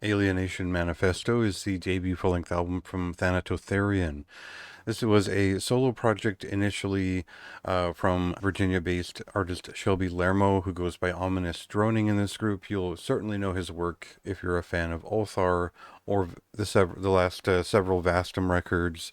Alienation Manifesto is the debut full-length album from Thanatotherion. This was a solo project initially from Virginia-based artist Shelby Lermo, who goes by Ominous Droning in this group. You'll certainly know his work if you're a fan of Ulthar or the last several Vastum records,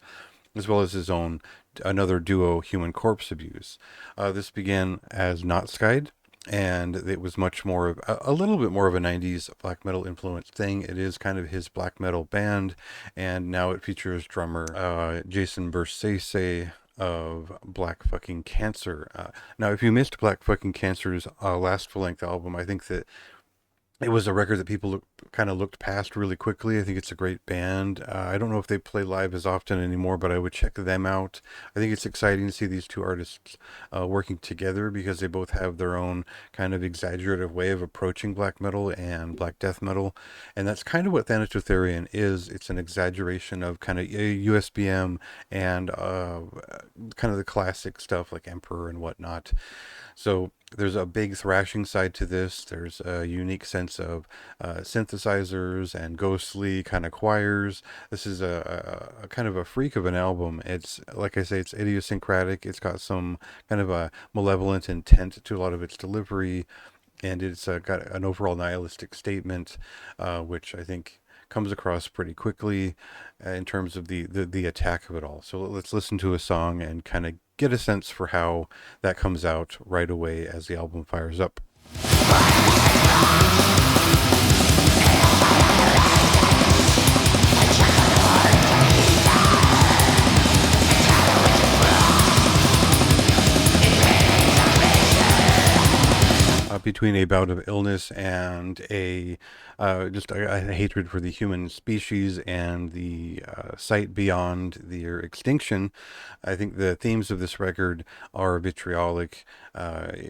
as well as his own another duo, Human Corpse Abuse. This began as Not Skied, and it was much more of a little bit more of a 90s black metal influenced thing. It is kind of his black metal band, and now it features drummer Jason Bersese of Black Fucking Cancer. Now, if you missed Black Fucking Cancer's last full length album, I think that it was a record that people kind of looked past really quickly. I think it's a great band. I don't know if they play live as often anymore, but I would check them out. I think it's exciting to see these two artists working together because they both have their own kind of exaggerative way of approaching black metal and black death metal. And that's kind of what Thanatotherion is. It's an exaggeration of kind of USBM and kind of the classic stuff like Emperor and whatnot. So there's a big thrashing side to this. There's a unique sense of synthesizers and ghostly kind of choirs. This is a kind of a freak of an album. It's, like I say, it's idiosyncratic. It's got some kind of a malevolent intent to a lot of its delivery, and it's got an overall nihilistic statement, which I think comes across pretty quickly in terms of the attack of it all. So let's listen to a song and kind of get a sense for how that comes out right away as the album fires up. Between a bout of illness and a just a hatred for the human species and the sight beyond their extinction, I think the themes of this record are vitriolic,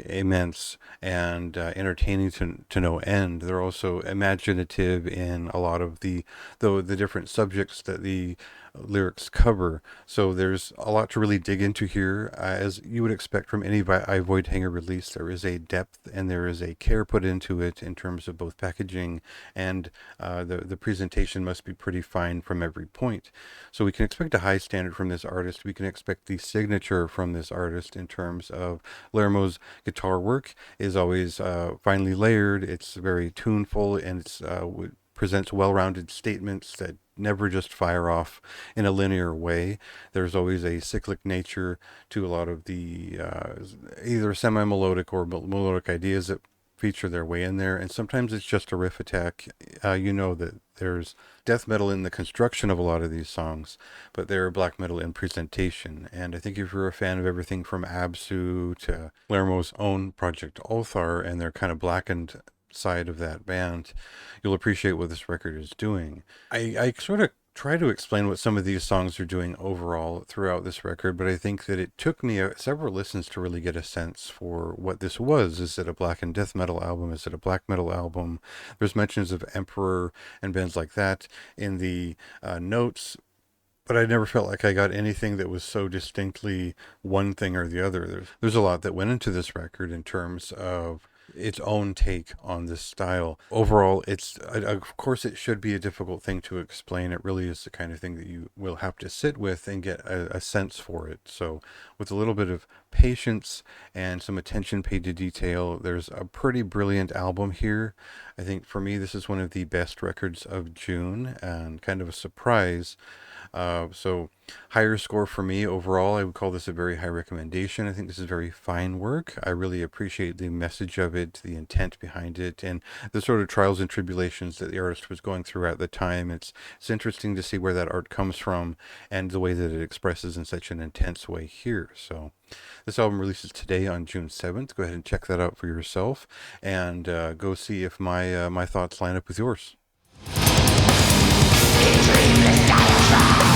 immense, and entertaining to no end. They're also imaginative in a lot of the different subjects that the lyrics cover. So there's a lot to really dig into here. As you would expect from any Voidhanger release, there is a depth and there is a care put into it in terms of both packaging and the presentation must be pretty fine from every point. So we can expect a high standard from this artist. We can expect the signature from this artist in terms of Lermo's guitar work is always finely layered. It's very tuneful and it's presents well-rounded statements that never just fire off in a linear way. There's always a cyclic nature to a lot of the either semi-melodic or melodic ideas that feature their way in there, and sometimes it's just a riff attack. You know that there's death metal in the construction of a lot of these songs, but they're black metal in presentation. And I think if you're a fan of everything from Absu to Lermo's own project Ulthar and their kind of blackened side of that band, you'll appreciate what this record is doing. I sort of try to explain what some of these songs are doing overall throughout this record, but I think that it took me several listens to really get a sense for what this was. Is it a black and death metal album? Is it a black metal album? There's mentions of Emperor and bands like that in the notes, but I never felt like I got anything that was so distinctly one thing or the other. There's a lot that went into this record in terms of its own take on this style. Overall, it's of course it should be a difficult thing to explain. It really is the kind of thing that you will have to sit with and get a sense for it. So with a little bit of patience and some attention paid to detail, there's a pretty brilliant album here. I think for me this is one of the best records of June and kind of a surprise. So higher score for me overall. I would call this a very high recommendation. I think this is very fine work. I really appreciate the message of it, the intent behind it, and the sort of trials and tribulations that the artist was going through at the time. It's interesting to see where that art comes from and the way that it expresses in such an intense way here. So this album releases today on June 7th. Go ahead and check that out for yourself and go see if my thoughts line up with yours. Dream the